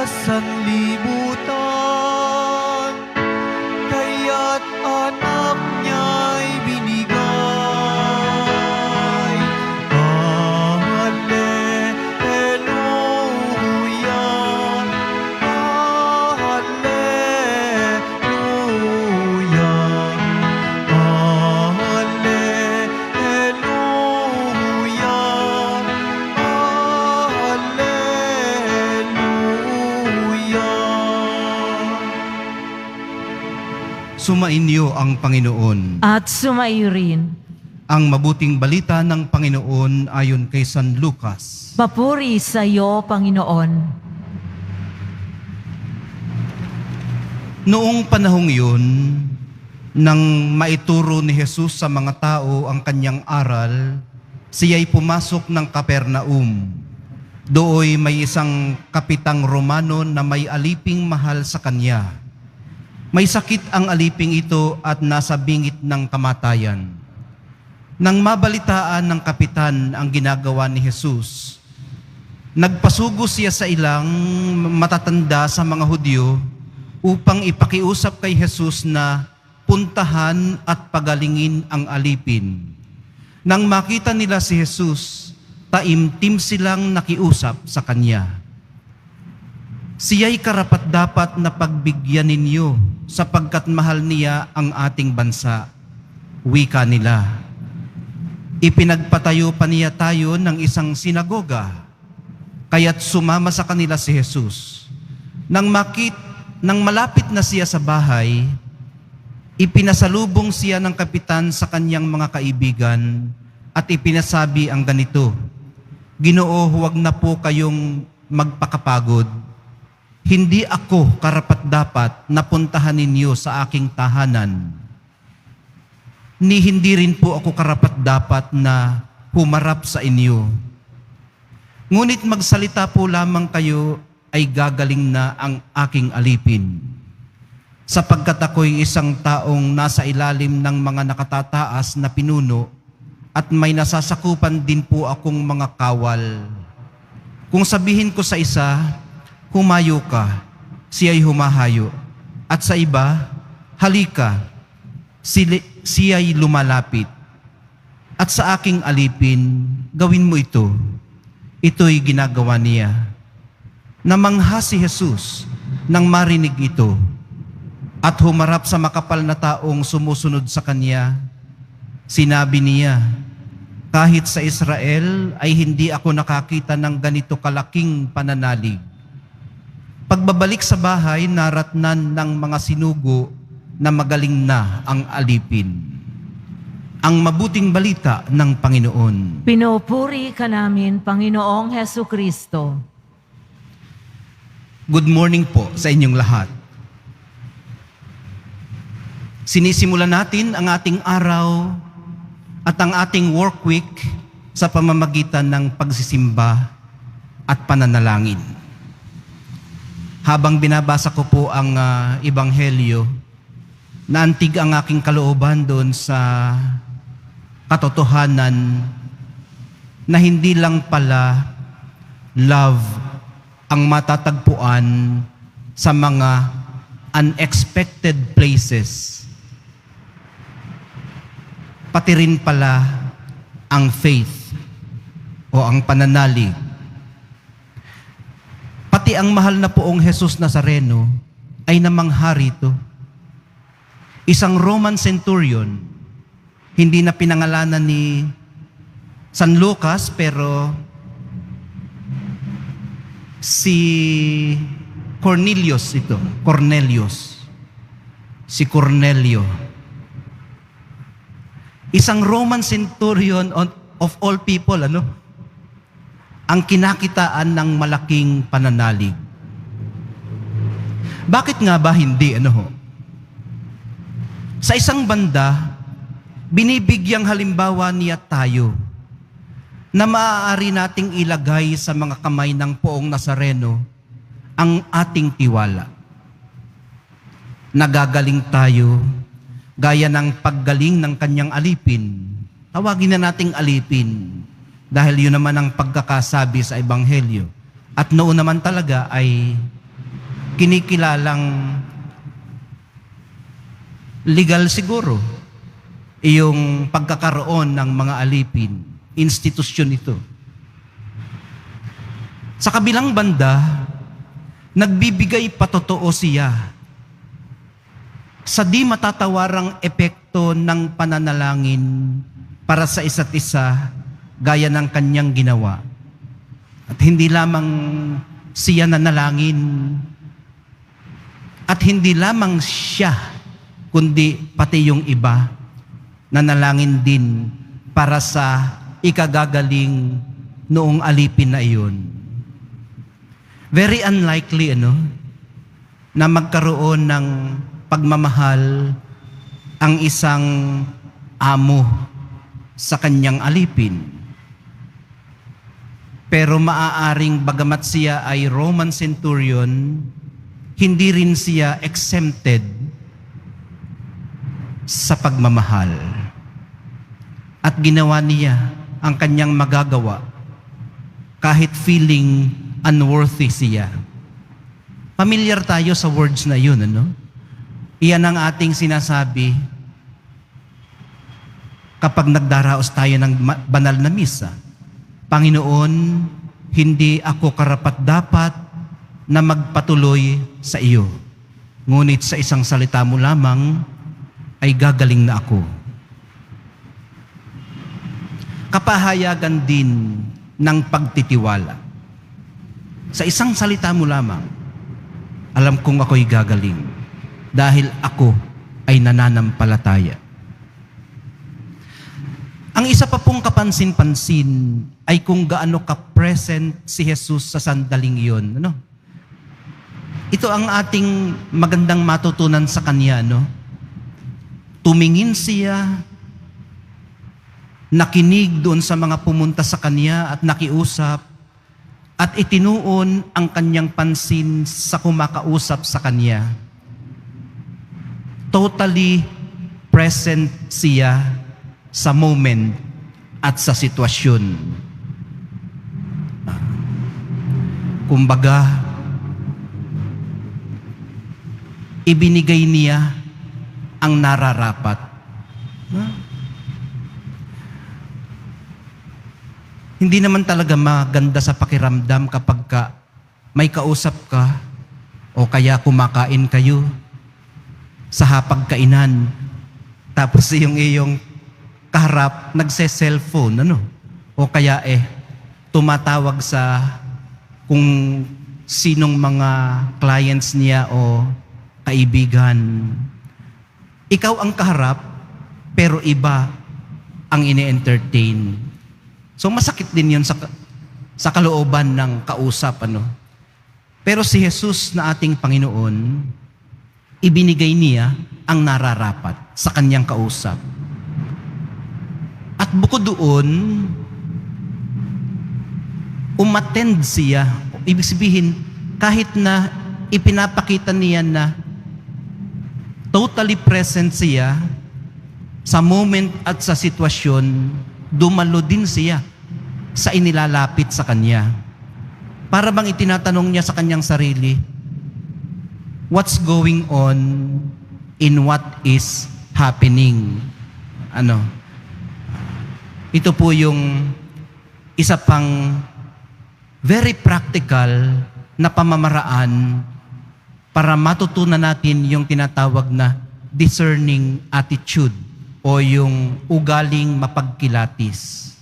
sanlibutan, kaya't anak niya'y binigay. Hallelujah, Sumainyo ang Panginoon. At sumaiyo rin. Ang mabuting balita ng Panginoon ayon kay San Lucas. Papuri sa iyo, Panginoon. Noong panahong iyon, nang maituro ni Jesus sa mga tao ang kanyang aral, siya'y pumasok ng Kapernaum. Dooy may isang kapitang Romano na may aliping mahal sa kanya. May sakit ang aliping ito at nasa bingit ng kamatayan. Nang mabalitaan ng kapitan ang ginagawa ni Jesus, nagpasugo siya sa ilang matatanda sa mga Hudyo upang ipakiusap kay Jesus na puntahan at pagalingin ang alipin. Nang makita nila si Jesus, taimtim silang nakiusap sa kanya. Siya'y karapat-dapat na pagbigyan ninyo sapagkat mahal niya ang ating bansa. Wika nila. Ipinagpatayo pa niya tayo ng isang sinagoga, kaya't sumama sa kanila si Jesus. Nang malapit na siya sa bahay, ipinasalubong siya ng kapitan sa kanyang mga kaibigan at ipinasabi ang ganito, "Ginoo, huwag na po kayong magpakapagod. Hindi ako karapat-dapat na puntahan ninyo sa aking tahanan. Ni hindi rin po ako karapat-dapat na humarap sa inyo. Ngunit magsalita po lamang kayo ay gagaling na ang aking alipin. Sapagkat ako'y isang taong nasa ilalim ng mga nakatataas na pinuno at may nasasakupan din po akong mga kawal. Kung sabihin ko sa isa, humayo ka, siya'y humahayo. At sa iba, halika, siya'y lumalapit. At sa aking alipin, gawin mo ito. Ito'y ginagawa niya." Namangha si Jesus nang marinig ito at humarap sa makapal na taong sumusunod sa kanya. Sinabi niya, "Kahit sa Israel ay hindi ako nakakita ng ganito kalaking pananalig." Pagbabalik sa bahay, naratnan ng mga sinugo na magaling na ang alipin. Ang mabuting balita ng Panginoon. Pinupuri ka namin, Panginoong Hesu Kristo. Good morning po sa inyong lahat. Sinisimulan natin ang ating araw at ang ating work week sa pamamagitan ng pagsisimba at pananalangin. Habang binabasa ko po ang Ebanghelyo, naantig ang aking kalooban doon sa katotohanan na hindi lang pala love ang matatagpuan sa mga unexpected places. Pati rin pala ang faith o ang pananalig. Pati ang mahal na poong Jesus Nazareno ay namangha rito. Isang Roman centurion, hindi na pinangalanan ni San Lucas, pero si Cornelius ito. Cornelius. Si Cornelio. Isang Roman centurion of all people, ang kinakitaan ng malaking pananalig. Bakit nga ba hindi? Sa isang banda, binibigyang halimbawa niya tayo na maaari nating ilagay sa mga kamay ng poong Nazareno ang ating tiwala. Nagagaling tayo gaya ng paggaling ng kanyang alipin. Tawagin na nating alipin dahil yun naman ang pagkakasabi sa Ebanghelyo. At noon naman talaga ay kinikilalang legal siguro yung pagkakaroon ng mga alipin, institusyon ito. Sa kabilang banda, nagbibigay patotoo siya sa di matatawarang epekto ng pananalangin para sa isa't isa gaya ng kanyang ginawa. At hindi lamang siya nanalangin at hindi lamang siya, kundi pati yung iba nanalangin din para sa ikagagaling noong alipin na iyon. Very unlikely, na magkaroon ng pagmamahal ang isang amo sa kanyang alipin. Pero maaaring bagamat siya ay Roman centurion, hindi rin siya exempted sa pagmamahal. At ginawa niya ang kanyang magagawa kahit feeling unworthy siya. Familiar tayo sa words na yun, Iyan ang ating sinasabi kapag nagdaraos tayo ng banal na misa. Panginoon, hindi ako karapat-dapat na magpatuloy sa iyo. Ngunit sa isang salita mo lamang ay gagaling na ako. Kapahayagan din ng pagtitiwala. Sa isang salita mo lamang, alam kong ako'y gagaling dahil ako ay nananampalataya. Ang isa pa pong kapansin-pansin ay kung gaano ka-present si Jesus sa sandaling iyon. Ito ang ating magandang matutunan sa Kanya. Tumingin siya, nakinig doon sa mga pumunta sa Kanya at nakiusap, at itinuon ang Kanyang pansin sa kumakausap sa Kanya. Totally present siya sa moment at sa sitwasyon. Kumbaga, ibinigay niya ang nararapat. Hindi naman talaga maganda sa pakiramdam kapag may kausap ka o kaya kumakain kayo sa hapagkainan, tapos yung iyong kaharap nagse-cellphone, o kaya tumatawag sa kung sinong mga clients niya o kaibigan. Ikaw ang kaharap, pero iba ang ini-entertain. So masakit din yun sa kalooban ng kausap. Pero si Jesus na ating Panginoon, ibinigay niya ang nararapat sa kanyang kausap. At bukod doon, umattend siya. Ibig sabihin, kahit na ipinapakita niya na totally present siya sa moment at sa sitwasyon, dumalo din siya sa inilalapit sa kanya. Para bang itinatanong niya sa kanyang sarili, what's going on in what is happening? Ito po yung isa pang very practical na pamamaraan para matutunan natin yung tinatawag na discerning attitude o yung ugaling mapagkilatis.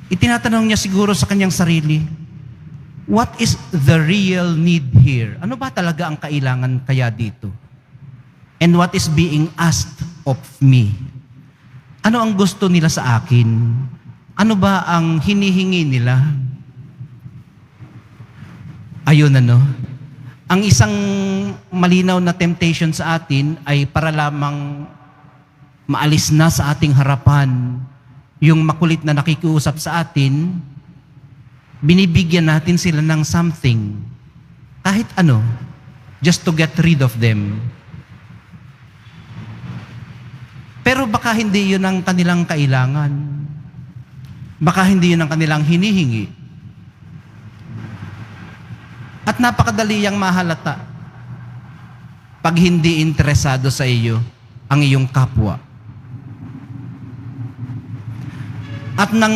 Itinatanong niya siguro sa kanyang sarili, what is the real need here? Ano ba talaga ang kailangan kaya dito? And what is being asked of me? Ano ang gusto nila sa akin? Ano ba ang hinihingi nila? Ayun Ang isang malinaw na temptation sa atin ay para lamang maalis na sa ating harapan yung makulit na nakikiusap sa atin, binibigyan natin sila ng something. Kahit just to get rid of them. Pero baka hindi yun ang kanilang kailangan. Baka hindi yun ang kanilang hinihingi. At napakadali yang mahalata pag hindi interesado sa iyo ang iyong kapwa. At nang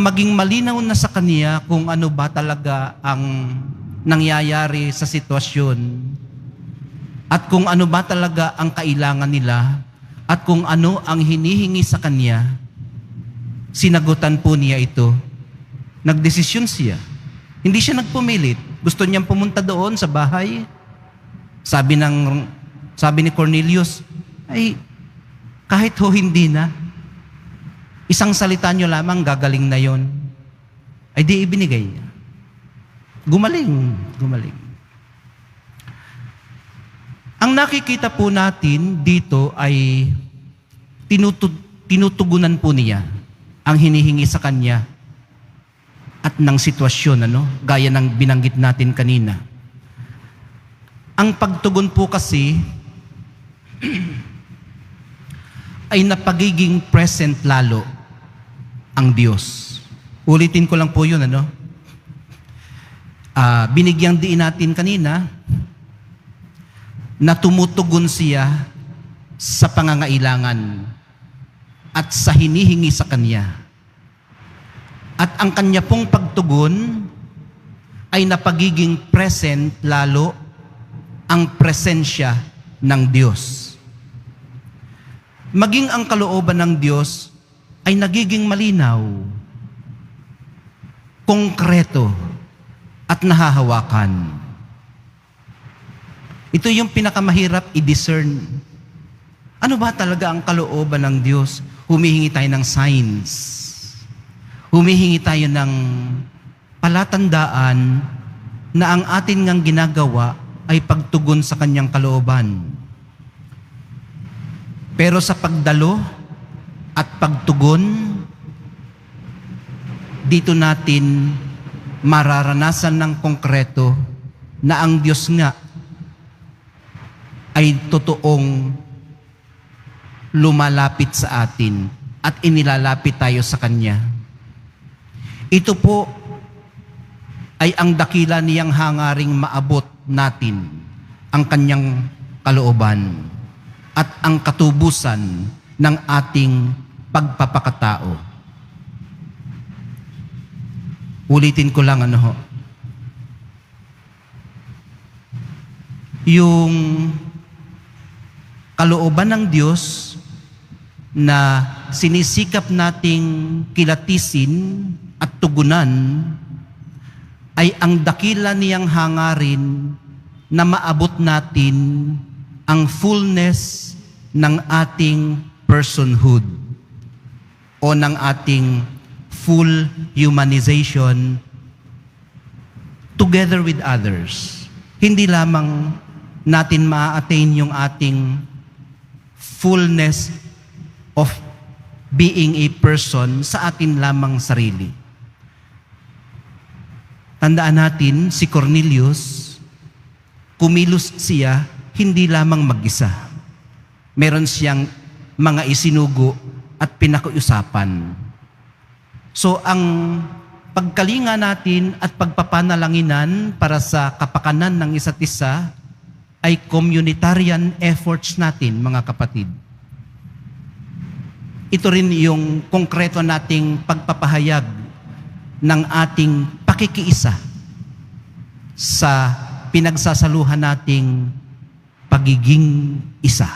maging malinaw na sa kanya kung ano ba talaga ang nangyayari sa sitwasyon at kung ano ba talaga ang kailangan nila at kung ano ang hinihingi sa kanya, sinagutan po niya ito. Nagdesisyon siya. Hindi siya nagpumilit. Gusto niyang pumunta doon sa bahay. Sabi ni Cornelius, ay kahit ho hindi na, isang salita niyo lamang gagaling na yon. Ay di ibinigay niya. Gumaling. Ang nakikita po natin dito ay tinutugunan po niya ang hinihingi sa kanya at ng sitwasyon, gaya ng binanggit natin kanina. Ang pagtugon po kasi ay napagiging present lalo ang Diyos. Ulitin ko lang po yun, binigyang diin natin kanina na tumutugon siya sa pangangailangan at sa hinihingi sa Kanya. At ang Kanya pong pagtugon ay napagiging present lalo ang presensya ng Diyos. Maging ang kalooban ng Diyos ay nagiging malinaw, konkreto, at nahahawakan. Ito yung pinakamahirap i-discern. Ano ba talaga ang kalooban ng Diyos? Humihingi tayo ng signs. Humihingi tayo ng palatandaan na ang atin ngang ginagawa ay pagtugon sa Kanyang kalooban. Pero sa pagdalo at pagtugon, dito natin mararanasan ng konkreto na ang Diyos nga ay totoong lumalapit sa atin at inilalapit tayo sa Kanya. Ito po ay ang dakila niyang hangaring maabot natin ang Kanyang kalooban at ang katubusan ng ating pagpapakatao. Ulitin ko lang yung kalooban ng Diyos na sinisikap nating kilatisin at tugunan ay ang dakila niyang hangarin na maabot natin ang fullness ng ating personhood o ng ating full humanization together with others. Hindi lamang natin ma-attain yung ating fullness of being a person sa atin lamang sarili. Tandaan natin, si Cornelius, kumilos siya hindi lamang mag-isa. Meron siyang mga isinugo at pinakiusapan. So ang pagkalinga natin at pagpapanalanginan para sa kapakanan ng isa't isa ay communitarian efforts natin, mga kapatid. Ito rin yung konkreto nating pagpapahayag ng ating pakikiisa sa pinagsasaluhan nating pagiging isa.